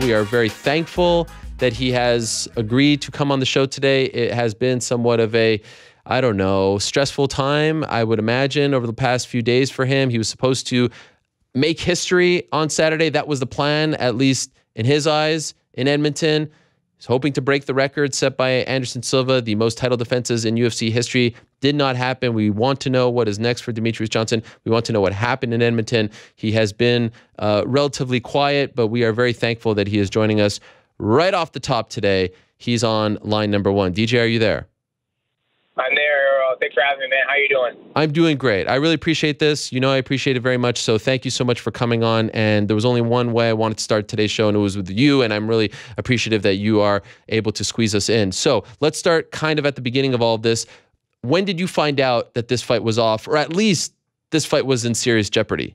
We are very thankful that he has agreed to come on the show today. It has been somewhat of a, I don't know, stressful time, I would imagine, over the past few days for him. He was supposed to make history on Saturday. That was the plan, at least in his eyes, in Edmonton. He's hoping to break the record set by Anderson Silva, the most title defenses in UFC history. Did not happen. We want to know what is next for Demetrious Johnson. We want to know what happened in Edmonton. He has been relatively quiet, but we are very thankful that he is joining us right off the top today. He's on line number one. DJ, are you there? I'm there. Thanks for having me, man. How you doing? I'm doing great. I really appreciate this. You know, I appreciate it very much. So thank you so much for coming on. And there was only one way I wanted to start today's show, and it was with you. And I'm really appreciative that you are able to squeeze us in. So let's start kind of at the beginning of all of this. When did you find out that this fight was off, or at least this fight was in serious jeopardy?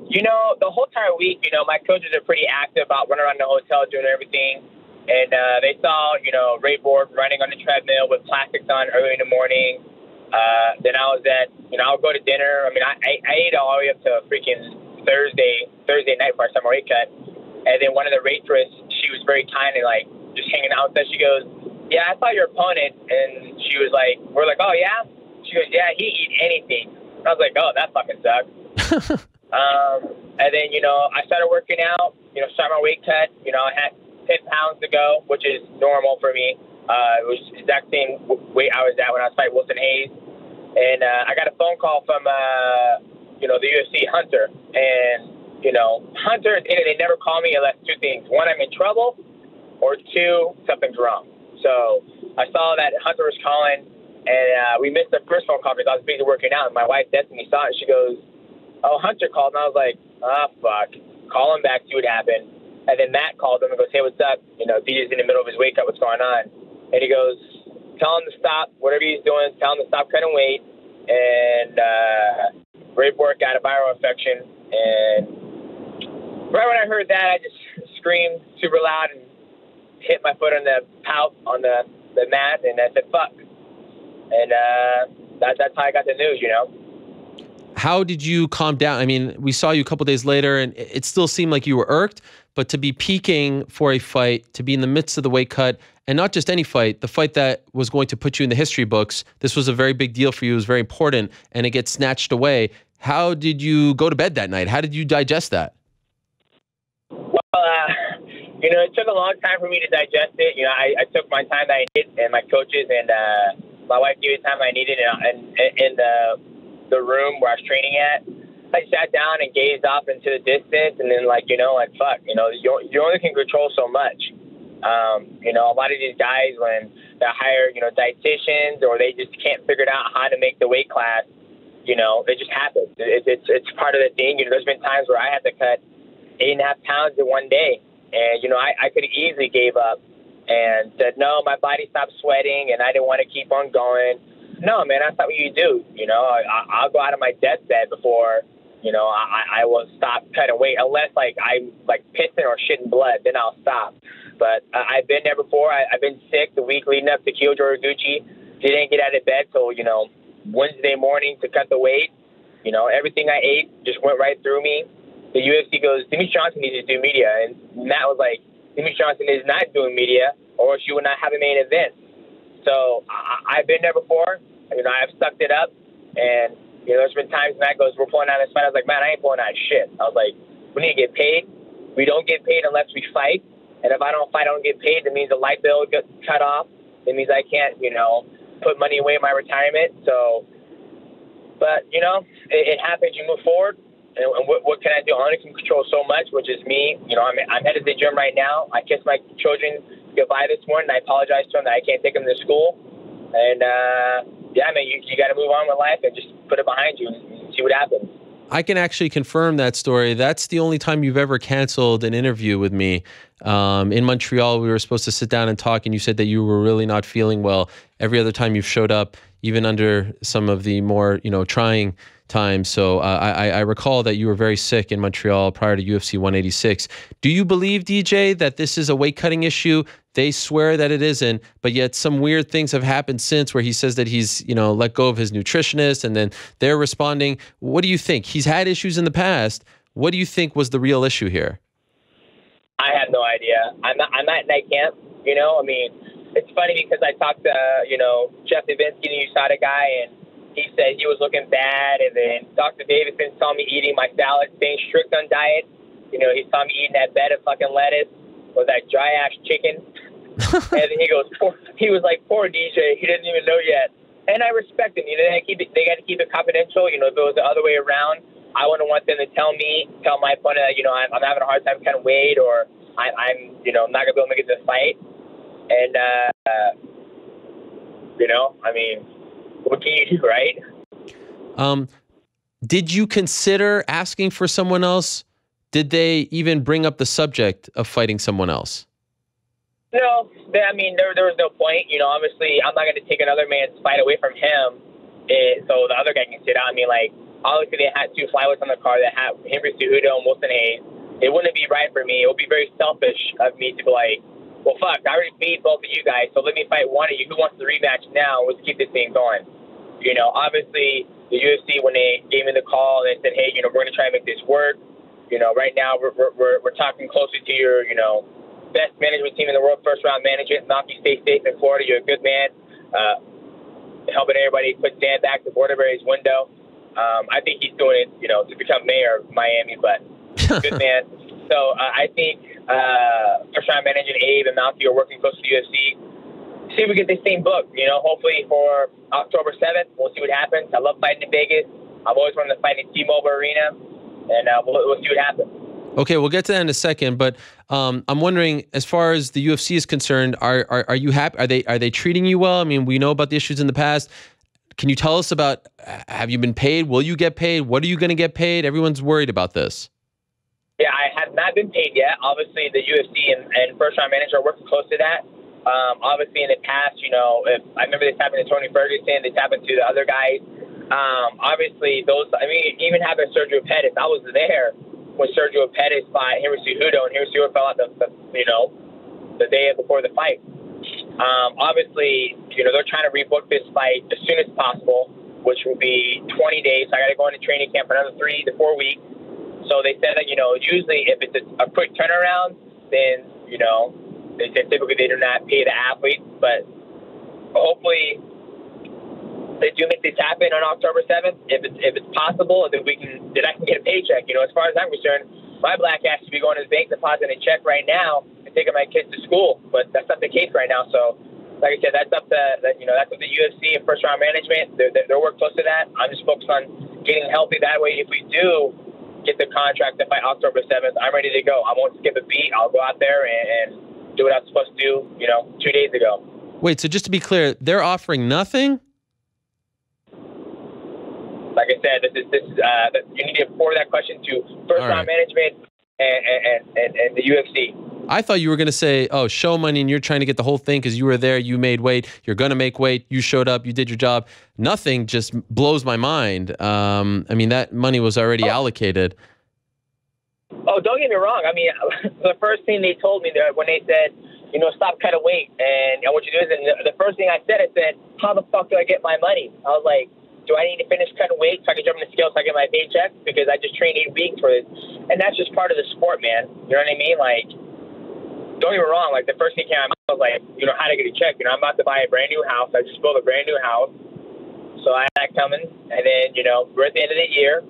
You know, the whole entire week, you know, my coaches are pretty active about running around the hotel, doing everything. And they saw, you know, Ray Borg running on the treadmill with plastics on early in the morning. Then I was at, you know, I'll go to dinner. I mean, I ate all the way up to freaking Thursday night for our summer weight cut. And then one of the waitress, she was very kind and, like, just hanging out with us. She goes, yeah, I saw your opponent. And she was like, we're like, oh, yeah? She goes, yeah, he eat anything. And I was like, oh, that fucking sucks. And then, you know, I started working out, you know, started my weight cut. You know, I had 10 pounds to go, which is normal for me. It was the exact same weight I was at when I was fighting Wilson Hayes. And I got a phone call from, you know, the UFC Hunter. And, you know, Hunter, they never call me unless two things. One, I'm in trouble, or two, something's wrong. So I saw that Hunter was calling, and we missed the first phone call because I was busy working out. And my wife, Destiny, saw it. She goes, oh, Hunter called. And I was like, oh, fuck. Call him back, see what happened. And then Matt called him and goes, hey, what's up? You know, DJ's in the middle of his weight cut. What's going on? And he goes, tell him to stop whatever he's doing. Tell him to stop cutting weight. And Ray Borg got a viral infection. And right when I heard that, I just screamed super loud and hit my foot on the pout on the mat. And I said, fuck. And that's how I got the news, you know. How did you calm down? I mean, we saw you a couple days later, and it still seemed like you were irked, but to be peaking for a fight, to be in the midst of the weight cut, and not just any fight, the fight that was going to put you in the history books, this was a very big deal for you. It was very important, and it gets snatched away. How did you go to bed that night? How did you digest that? Well, you know, it took a long time for me to digest it. You know, I took my time that I needed, and my coaches and my wife gave me the time I needed, and in the room where I was training at, I sat down and gazed off into the distance, and then, like, you know, like, fuck, you know, you only can control so much. You know, a lot of these guys, when they hire, you know, dietitians, or they just can't figure out how to make the weight class, you know, it just happens. It's part of the thing. You know, there's been times where I had to cut 8.5 pounds in one day, and, you know, I could have easily gave up and said, no, my body stopped sweating, and I didn't want to keep on going. No, man, that's not what you do. You know, I'll go out of my deathbed before, you know, I will stop cutting weight, unless, like, I'm, like, pissing or shitting blood, then I'll stop. But I've been there before. I've been sick the week leading up to Kyoto Horiguchi. Didn't get out of bed till, you know, Wednesday morning to cut the weight. You know, everything I ate just went right through me. The UFC goes, Demetrious Johnson needs to do media. And Matt was like, Demetrious Johnson is not doing media, or else you would not have a main event. So I've been there before. You know, I've sucked it up. And, you know, there's been times Matt goes, we're pulling out this fight. I was like, man, I ain't pulling out shit. I was like, we need to get paid. We don't get paid unless we fight. And if I don't fight, I don't get paid. That means the light bill gets cut off. It means I can't, you know, put money away in my retirement. So, but, you know, it happens. You move forward. And what can I do? I only can control so much, which is me. You know, I'm headed to the gym right now. I kissed my children goodbye this morning. I apologize to them that I can't take them to school. And, yeah, man, you got to move on with life and just put it behind you and see what happens. I can actually confirm that story. That's the only time you've ever canceled an interview with me. In Montreal, we were supposed to sit down and talk, and you said that you were really not feeling well. Every other time you've showed up, even under some of the more, you know, trying times. So I recall that you were very sick in Montreal prior to UFC 186. Do you believe, DJ, that this is a weight cutting issue? They swear that it isn't, but yet some weird things have happened since, where he says that he's, you know, let go of his nutritionist, and then they're responding. What do you think? He's had issues in the past. What do you think was the real issue here? I have no idea. I'm not in that camp. You know, I mean, it's funny because I talked to Jeff Levinsky, the USADA guy, and he said he was looking bad, and then Dr. Davidson saw me eating my salad, staying strict on diet. You know, he saw me eating that bed of fucking lettuce with that dry ash chicken. And then he was like, poor DJ, he didn't even know yet. And I respect him. You know, they got to keep it confidential. You know, if it was the other way around, I wouldn't want them to tell my opponent that, I'm having a hard time cutting weight, or I'm not gonna be able to make it to the fight. And I mean, what can you do, right? Did you consider asking for someone else? Did they even bring up the subject of fighting someone else? No, I mean, there was no point. You know, obviously, I'm not going to take another man's fight away from him so the other guy can sit out. I mean, like, obviously, they had two flyweights on the card that had Henry Cejudo and Wilson Hayes. It wouldn't be right for me. It would be very selfish of me to be like, well, fuck, I already beat both of you guys, so let me fight one of you. Who wants the rematch now? Let's keep this thing going. You know, obviously, the UFC, when they gave me the call, they said, hey, we're going to try and make this work. You know, right now, we're talking closely to your, best management team in the world, first-round management. Malky, stay safe in Florida. You're a good man. Helping everybody put sand back to Borderberry's window. I think he's doing it, to become mayor of Miami, but good man. So I think first-round manager Abe and Malky are working close to the UFC. See if we get this thing booked, hopefully for October 7th. We'll see what happens. I love fighting in Vegas. I've always wanted to fight in T-Mobile Arena, and we'll see what happens. Okay, we'll get to that in a second, but I'm wondering, as far as the UFC is concerned, are you happy? Are they treating you well? I mean, we know about the issues in the past. Can you tell us about, have you been paid? Will you get paid? What are you going to get paid? Everyone's worried about this. Yeah, I have not been paid yet. Obviously, the UFC and first-round manager are working close to that. Obviously, in the past, if I remember this happened to Tony Ferguson, this happened to the other guys. Obviously, even having Sergio Pettis, I was there when Sergio Pettis fought Henry Cejudo, and Henry Cejudo fell out the day before the fight. Obviously, they're trying to rebook this fight as soon as possible, which will be 20 days. So I got to go into training camp for another 3 to 4 weeks. So they said that, usually if it's a quick turnaround, then, they said typically they do not pay the athletes, but hopefully they do make this happen on October 7th. If it's possible, then I can get a paycheck. As far as I'm concerned, my black ass should be going to the bank, depositing a check right now and taking my kids to school. But that's not the case right now. So, like I said, that's up to the UFC and first round management. They're working close to that. I'm just focused on getting healthy. That way, if we do get the contract to fight October 7th, I'm ready to go. I won't skip a beat. I'll go out there and do what I was supposed to do, 2 days ago. Wait, so just to be clear, they're offering nothing? Like I said, this is you need to forward that question to first-round management and the UFC. I thought you were going to say, oh, show money, and you're trying to get the whole thing because you were there, you made weight, you're going to make weight, you showed up, you did your job. Nothing just blows my mind. I mean, that money was already allocated. Oh, don't get me wrong. I mean, the first thing they told me when they said, stop cutting weight, and what you do is, and the first thing I said, how the fuck do I get my money? I was like, do I need to finish cutting weight so I can jump in the scale so I get my paycheck? Because I just trained 8 weeks for this. And that's just part of the sport, man. You know what I mean? Like, don't get me wrong. Like, the first thing I was like, how to get a check. I'm about to buy a brand new house. I just built a brand new house. So I had that coming. And then, we're at the end of the year.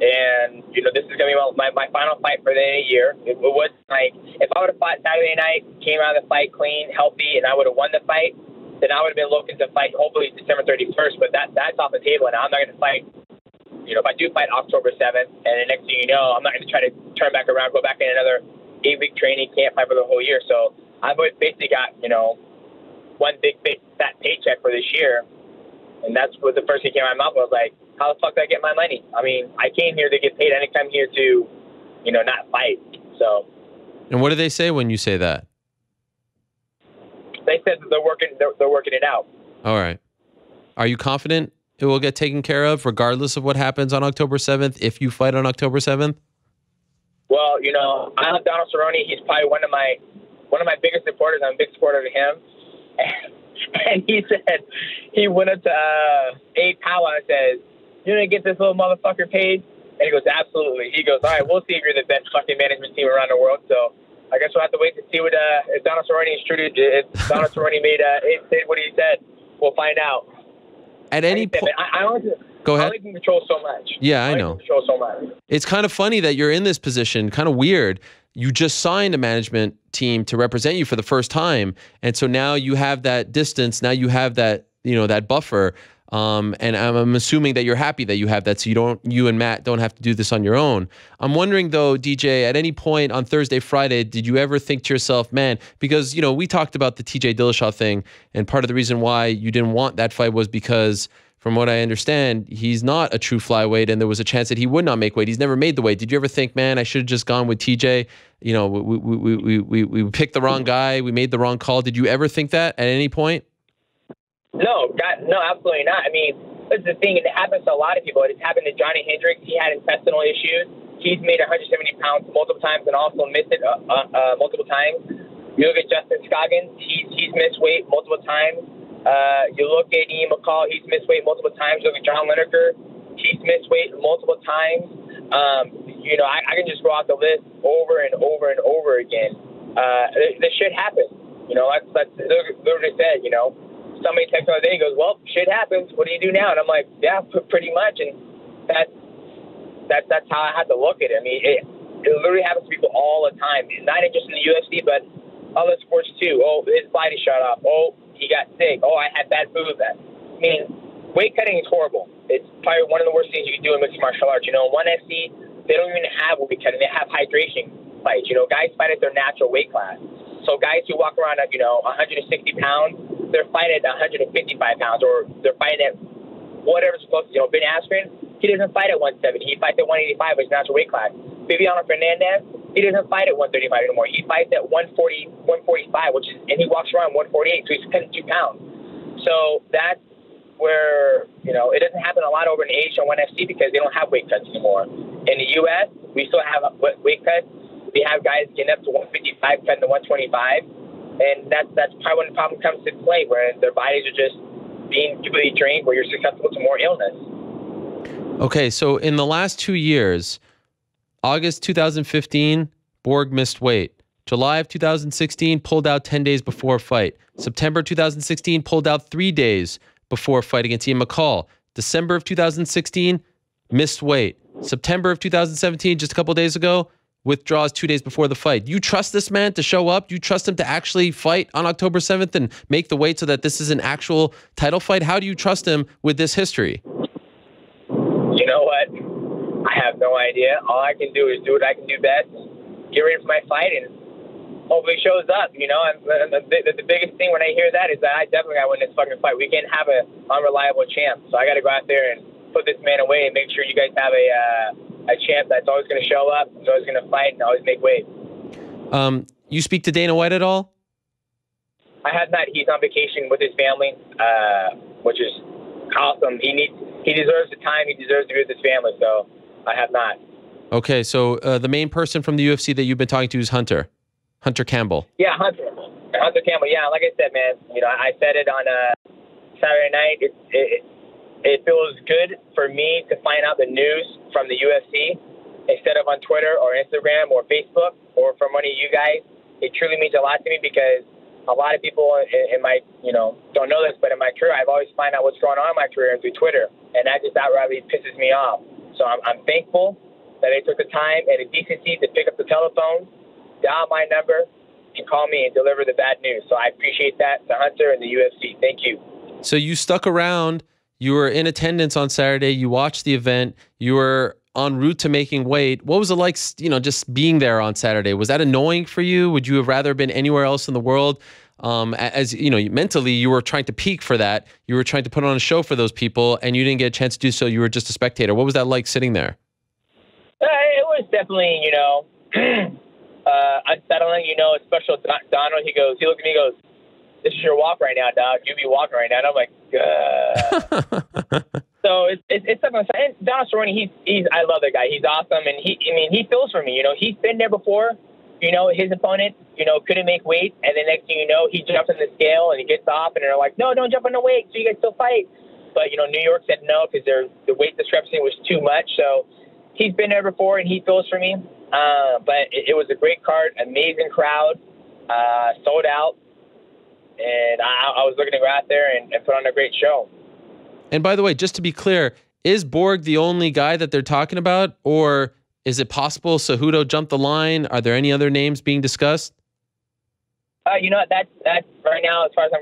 And, this is going to be my final fight for the end of the year. It was like, if I would have fought Saturday night, came out of the fight clean, healthy, and I would have won the fight, then I would have been looking to fight hopefully December 31st, but that's off the table, and I'm not going to fight, if I do fight October 7th, and the next thing you know, I'm not going to try to turn back around, go back in another 8-week training camp, fight for the whole year. So I've basically got, one big fat paycheck for this year, and that's what the first thing came out of my mouth was like, how the fuck do I get my money? I mean, I came here to get paid. I didn't come here to, not fight. So. And what do they say when you say that? They said that they're working it out. All right. Are you confident it will get taken care of regardless of what happens on October 7th if you fight on October 7th? Well, I love Donald Cerrone. He's probably one of my biggest supporters. I'm a big supporter of him. And he said, he went up to Abe Powell and says, "You gonna get this little motherfucker paid?" And he goes, "Absolutely." He goes, "All right, we'll see if you're the best fucking management team around the world." So I guess we'll have to wait to see what if Donald Cerrone is true to if Donald Cerrone said what he said. We'll find out. At any point, I only go ahead. I only can control so much. Yeah, I know. Control so much. It's kind of funny that you're in this position. Kind of weird. You just signed a management team to represent you for the first time, and so now you have that distance. Now you have that that buffer. And I'm assuming that you're happy that you have that, so you and Matt don't have to do this on your own. I'm wondering though, DJ, at any point on Thursday, Friday, did you ever think to yourself, man, because we talked about the TJ Dillashaw thing, and part of the reason why you didn't want that fight was because, from what I understand, he's not a true flyweight, and there was a chance that he would not make weight. He's never made the weight. Did you ever think, man, I should have just gone with TJ? We picked the wrong guy. We made the wrong call. Did you ever think that at any point? No, absolutely not. I mean, that's the thing. It happens to a lot of people. It's happened to Johnny Hendricks. He had intestinal issues. He's made 170 pounds multiple times and also missed it multiple times. You look at Justin Scoggins. He's missed weight multiple times. You look at Ian McCall. He's missed weight multiple times. You look at John Lineker. He's missed weight multiple times. I can just go out the list over and over and over again. This shit happens. That's literally said, Somebody texts me the other day and goes, well, shit happens. What do you do now? And I'm like, yeah, pretty much. And that's how I had to look at it. I mean, it literally happens to people all the time. Not just in the UFC, but other sports too. Oh, his body shut off. Oh, he got sick. Oh, I had bad food. I mean, weight cutting is horrible. It's probably one of the worst things you can do in mixed martial arts. In ONE FC, they don't even have weight cutting. They have hydration fights. Guys fight at their natural weight class. So guys who walk around at, 160 pounds, they're fighting at 155 pounds, or they're fighting at whatever's close. Ben Askren, he doesn't fight at 170. He fights at 185, which is natural weight class. Viviano Fernandez, he doesn't fight at 135 anymore. He fights at 140, 145, and he walks around 148, so he's cutting 2 pounds. So that's where, it doesn't happen a lot over in Asia and ONE FC because they don't have weight cuts anymore. In the U.S., we still have weight cuts. We have guys getting up to 155, cutting to 125, and that's probably when the problem comes to play, where their bodies are just being completely drained, where you're susceptible to more illness. Okay, so in the last 2 years, August 2015, Borg missed weight. July of 2016, pulled out 10 days before a fight. September 2016, pulled out 3 days before a fight against Ian McCall. December of 2016, missed weight. September of 2017, just a couple days ago, withdraws 2 days before the fight. You trust this man to show up? You trust him to actually fight on October 7th and make the weight so that this is an actual title fight? How do you trust him with this history? You know what? I have no idea. All I can do is do what I can do best, get ready for my fight, and hopefully it shows up. And the biggest thing when I hear that is that I definitely got to win this fucking fight. We can't have an unreliable champ. So I got to go out there and put this man away and make sure you guys have a champ that's always going to show up, is always going to fight, and always make weight. You speak to Dana White at all? I have not. He's on vacation with his family, which is awesome. He deserves the time. He deserves to be with his family, so I have not. Okay, so the main person from the UFC that you've been talking to is Hunter Campbell. Yeah, Hunter Campbell. Yeah, like I said, man, I said it on Saturday night. It feels good for me to find out the news from the UFC instead of on Twitter or Instagram or Facebook or from one of you guys. It truly means a lot to me because a lot of people in my, don't know this, but in my career, I've always found out what's going on in my career through Twitter, and that just outrightly pisses me off. So I'm thankful that they took the time and the decency to pick up the telephone, dial my number, and call me and deliver the bad news. So I appreciate that to Hunter and the UFC. Thank you. So you stuck around. You were in attendance on Saturday. You watched the event. You were en route to making weight. What was it like, just being there on Saturday? Was that annoying for you? Would you have rather been anywhere else in the world? As mentally, you were trying to peak for that. You were trying to put on a show for those people, and you didn't get a chance to do so. You were just a spectator. What was that like sitting there? It was definitely, unsettling. Especially Donald. He looked at me, and goes, "This is your walk right now, dog. You be walking right now." And I'm like, So it's something. And Donald Cerrone, I love that guy. He's awesome, and he feels for me. He's been there before. His opponent, couldn't make weight, and the next thing you know, he jumps on the scale and he gets off, and they're like, "No, don't jump on the weight, so you can still fight." But New York said no because the weight discrepancy was too much. So he's been there before, and he feels for me. But it was a great card, amazing crowd, sold out, and I was looking to go out there and put on a great show. And by the way, just to be clear, is Borg the only guy that they're talking about, or is it possible Cejudo jumped the line? Are there any other names being discussed? You know, that's right now, as far as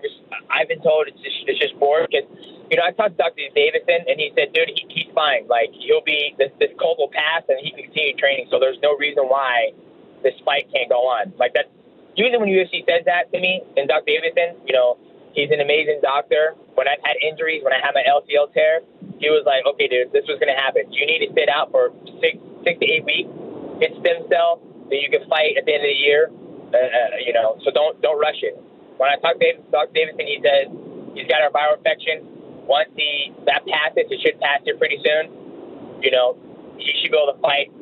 I've been told, it's just Borg. And, you know, I talked to Dr. Davidson, and he said, dude, he's fine. Like, he'll be, this cold will pass, and he can continue training. So there's no reason why this fight can't go on. Like, that's usually when UFC says that to me, and Dr. Davidson, you know, he's an amazing doctor. When I've had injuries, when I had my LCL tear, he was like, okay, dude, this was going to happen. You need to sit out for 6 to 8 weeks, get stem cell, then you can fight at the end of the year. You know, so don't rush it. When I talked to Dr. Davidson, he said he's got a viral infection. Once that passes, it should pass here pretty soon. You know, he should be able to fight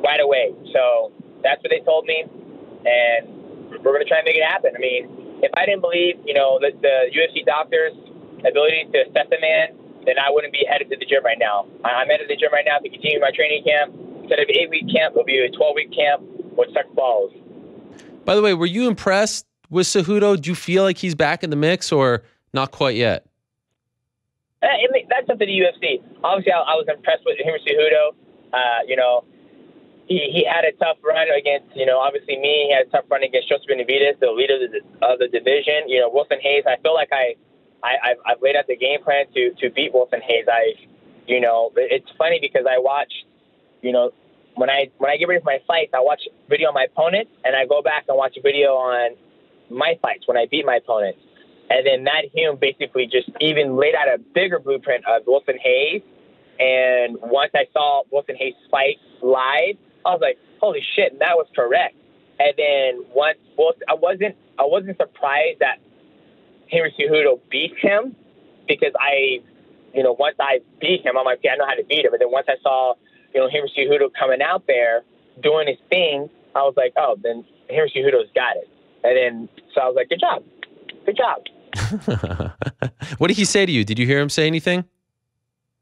right away. So that's what they told me, and we're going to try and make it happen. I mean, if I didn't believe, you know, the UFC doctors' ability to assess a man, then I wouldn't be headed to the gym right now. I'm headed to the gym right now to continue my training camp. Instead of an 8-week camp, it'll be a 12-week camp with such balls. By the way, were you impressed with Cejudo? Do you feel like he's back in the mix, or not quite yet? That's up to the UFC. Obviously, I was impressed with him, Cejudo. You know, he had a tough run against, you know, obviously me. He had a tough run against Joseph Benavidez, the leader of the division. You know, Wilson Hayes, I feel like I've laid out the game plan to beat Wilson Hayes. You know, it's funny because I watch, you know, when I get ready for my fights, I watch video on my opponent, and I go back and watch a video on my fights when I beat my opponent. And then Matt Hume basically just even laid out a bigger blueprint of Wilson Hayes. And once I saw Wilson Hayes fight live, I was like, holy shit, and that was correct. And then I wasn't surprised that Henry Cejudo beat him, because once I beat him, I'm like, yeah, I know how to beat him. And then once I saw, you know, Henry Cejudo coming out there doing his thing, I was like, oh, then Henry Cejudo's got it. And then, so I was like, good job. What did he say to you? Did you hear him say anything?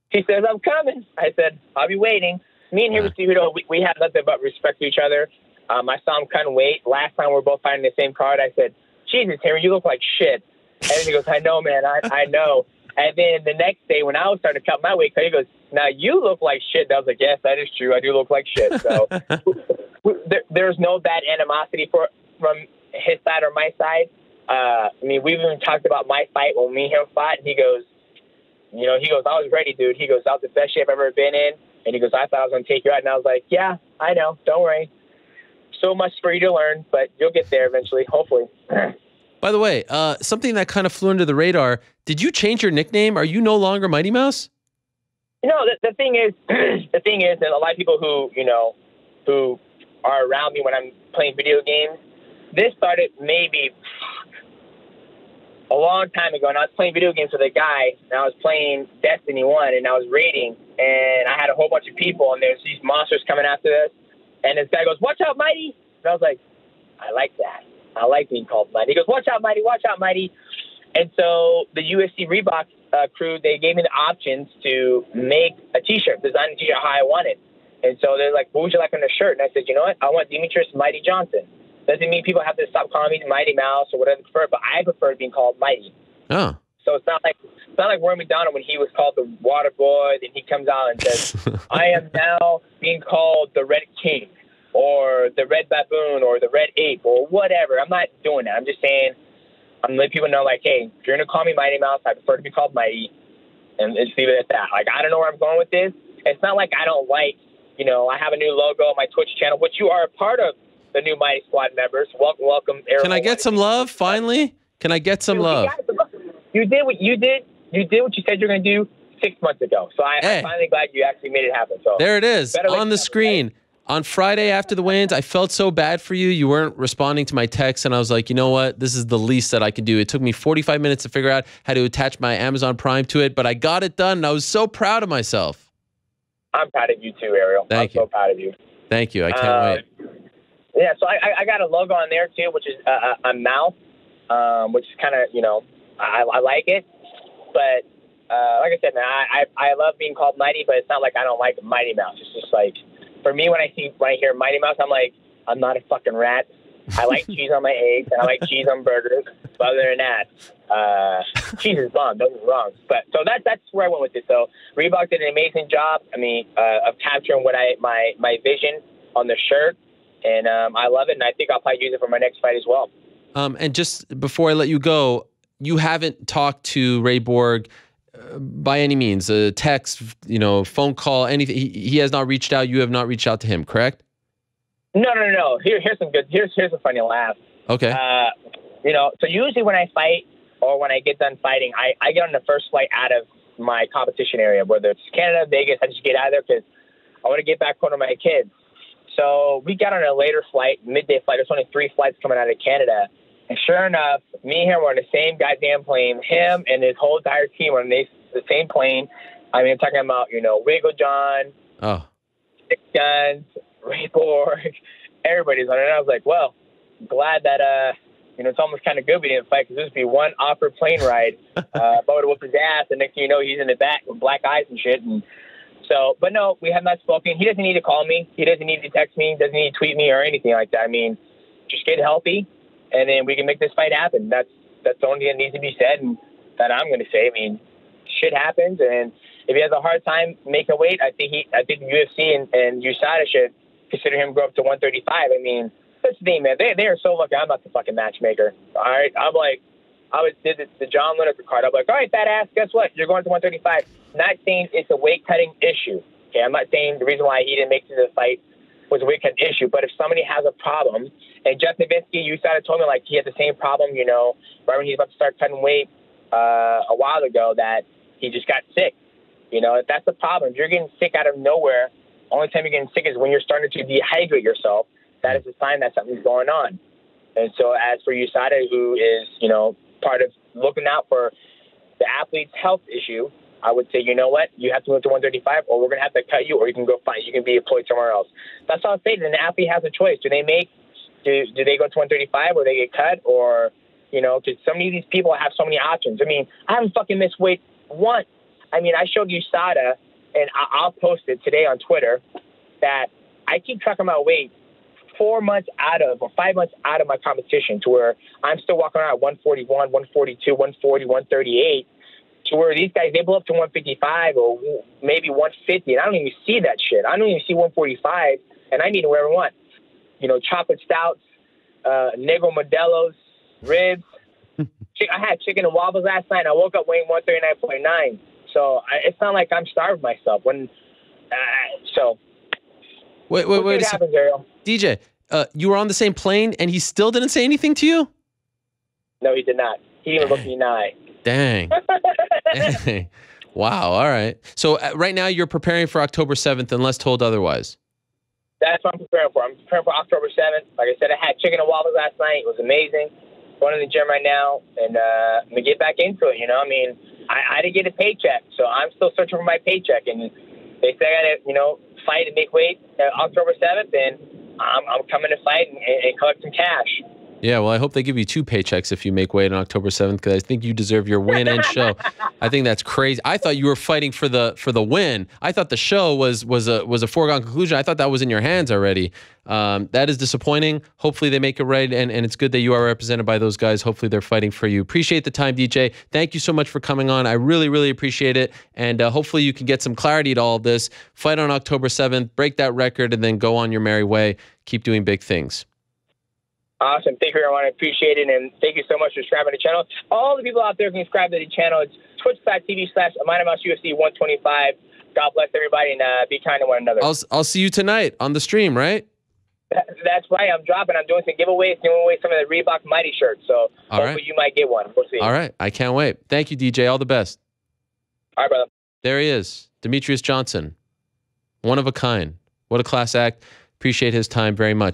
He says, I'm coming. I said, I'll be waiting. Me and Henry Cejudo, we have nothing but respect for each other. I saw him cutting weight. Last time we were both fighting the same card, I said, Jesus, Henry, you look like shit. And then he goes, I know, man, I know. And then the next day, when I was starting to cut my weight, he goes, now you look like shit. And I was like, yes, that is true. I do look like shit. So there's no bad animosity from his side or my side. I mean, we've even talked about my fight when me and him fought, and he goes, I was ready, dude. He goes, that was the best shape I've ever been in. And he goes, I thought I was going to take you out. And I was like, yeah, I know. Don't worry. So much for you to learn, but you'll get there eventually, hopefully. By the way, something that kind of flew under the radar, did you change your nickname? Are you no longer Mighty Mouse? You know, the thing is, that a lot of people who are around me when I'm playing video games, this started maybe a long time ago, and I was playing video games with a guy, and I was playing Destiny 1, and I was raiding, and I had a whole bunch of people, and there's these monsters coming after us, and this guy goes, watch out, Mighty! And I was like, I like that. I like being called Mighty. He goes, watch out, Mighty, watch out, Mighty. And so the UFC Reebok crew, they gave me the options to make a T-shirt, design a T-shirt how I wanted. And so they're like, what would you like on the shirt? And I said, you know what? I want Demetrious Mighty Johnson. Doesn't mean people have to stop calling me Mighty Mouse or whatever they prefer, but I prefer being called Mighty. Oh. So it's not like Roy McDonald when he was called the Water Boy, and he comes out and says, I am now being called the Red King or the Red Baboon or the Red Ape or whatever. I'm not doing that. I'm just saying, I'm letting people know, like, hey, if you're going to call me Mighty Mouse, I prefer to be called Mighty, and just leave it at that. Like, I don't know where I'm going with this. It's not like I don't like, I have a new logo on my Twitch channel, which you are a part of the new Mighty Squad members. Welcome, Ariel. Can I get some love, finally? Can I get some love? You did what you did. You did what you said you're going to do 6 months ago. So I'm finally glad you actually made it happen. So there it is on the screen. Right? On Friday after the wins, I felt so bad for you. You weren't responding to my text, and I was like, you know what? This is the least that I can do. It took me 45 minutes to figure out how to attach my Amazon Prime to it, but I got it done, and I was so proud of myself. I'm proud of you too, Ariel. I'm so proud of you. Thank you. I can't wait. Yeah, so I got a logo on there too, which is a mouth, which is kind of, I like it. But like I said, man, I love being called Mighty, but it's not like I don't like Mighty Mouse. It's just like, for me, when I hear Mighty Mouse, I'm like, I'm not a fucking rat. I like cheese on my eggs, and I like cheese on burgers. But other than that, cheese is bomb. Don't get me wrong. But so that's where I went with it. So Reebok did an amazing job. I mean, of capturing what my vision on the shirt, and I love it. And I think I'll probably use it for my next fight as well. And just before I let you go, you haven't talked to Ray Borg by any means, a text, phone call, anything. He has not reached out. You have not reached out to him, correct? No. Here's some good. Here's a funny laugh. Okay. So usually when I fight or when I get done fighting, I get on the first flight out of my competition area, whether it's Canada, Vegas. I just get out of there because I want to get back home to my kids. So we got on a later flight, midday flight. There's only 3 flights coming out of Canada. And sure enough, me and him were on the same goddamn plane. Him and his whole entire team were on the same plane. I mean, I'm talking about, Wiggle John, Six Guns, Ray Borg, everybody's on it. And I was like, well, glad that, it's almost kind of good we didn't fight because this would be one awkward plane ride. If I would have whooped his ass, and next thing you know, he's in the back with black eyes and shit. And so, but no, we have not spoken. He doesn't need to call me. He doesn't need to text me. Doesn't need to tweet me or anything like that. I mean, just get healthy, and then we can make this fight happen. That's the only thing that needs to be said, and that I'm going to say. I mean, shit happens, and if he has a hard time making weight, I think the UFC and USADA should consider him go up to 135. I mean, that's the thing, man. They are so lucky. I'm not the fucking matchmaker. All right, I'm like, did the John Lineker card. I'm like, all right, fat ass, guess what? You're going to 135. Not saying it's a weight cutting issue. Okay, I'm not saying the reason why he didn't make it to the fight was a weight cutting issue. But if somebody has a problem, and Jeff Novitzky, USADA told me like he had the same problem, right when he's about to start cutting weight a while ago, that he just got sick. If that's the problem, if you're getting sick out of nowhere, only time you're getting sick is when you're starting to dehydrate yourself. That is a sign that something's going on. And so as for USADA, who is, part of looking out for the athlete's health issue, I would say, you know what? You have to move to 135, or we're going to have to cut you, or you can go fight. You can be employed somewhere else. That's all I'm saying. And the athlete has a choice. Do they go to 135 or they get cut? Or, because so many of these people have so many options. I mean, I haven't fucking missed weight once. I mean, I showed USADA, and I'll post it today on Twitter, that I keep tracking my weight 4 months out of, or 5 months out of my competition, to where I'm still walking around at 141, 142, 140, 138, to where these guys, they blow up to 155 or maybe 150, and I don't even see that shit. I don't even see 145, and I need whatever I want. Chocolate stouts, Negro Modelos, ribs. I had chicken and waffles last night, and I woke up weighing 139.9. So it's not like I'm starving myself. Wait a second, Ariel. DJ, you were on the same plane, and he still didn't say anything to you? No, he did not. He didn't even look me in the eye. Dang. Dang. Wow. All right. So right now you're preparing for October 7th, unless told otherwise. That's what I'm preparing for. I'm preparing for October 7th. Like I said, I had chicken and waffles last night. It was amazing. Going to the gym right now, and I'm going to get back into it. I mean, I didn't get a paycheck, so I'm still searching for my paycheck. And they say I got to, fight and make weight October 7th, and I'm coming to fight and collect some cash. Yeah, well, I hope they give you 2 paychecks if you make weight on October 7th, because I think you deserve your win and show. I think that's crazy. I thought you were fighting for the win. I thought the show was a foregone conclusion. I thought that was in your hands already. That is disappointing. Hopefully they make it right, and it's good that you are represented by those guys. Hopefully they're fighting for you. Appreciate the time, DJ. Thank you so much for coming on. I really, really appreciate it, and hopefully you can get some clarity to all of this. Fight on October 7th, break that record, and then go on your merry way. Keep doing big things. Awesome. Thank you, everyone. I appreciate it. And thank you so much for subscribing to the channel. All the people out there can subscribe to the channel. It's twitch.tv/UFC 125. God bless everybody, and be kind to one another. I'll see you tonight on the stream, right? That's right. I'm doing some giveaways, giving away some of the Reebok Mighty shirts. So hopefully you might get one. We'll see. All right. I can't wait. Thank you, DJ. All the best. All right, brother. There he is. Demetrious Johnson. One of a kind. What a class act. Appreciate his time very much.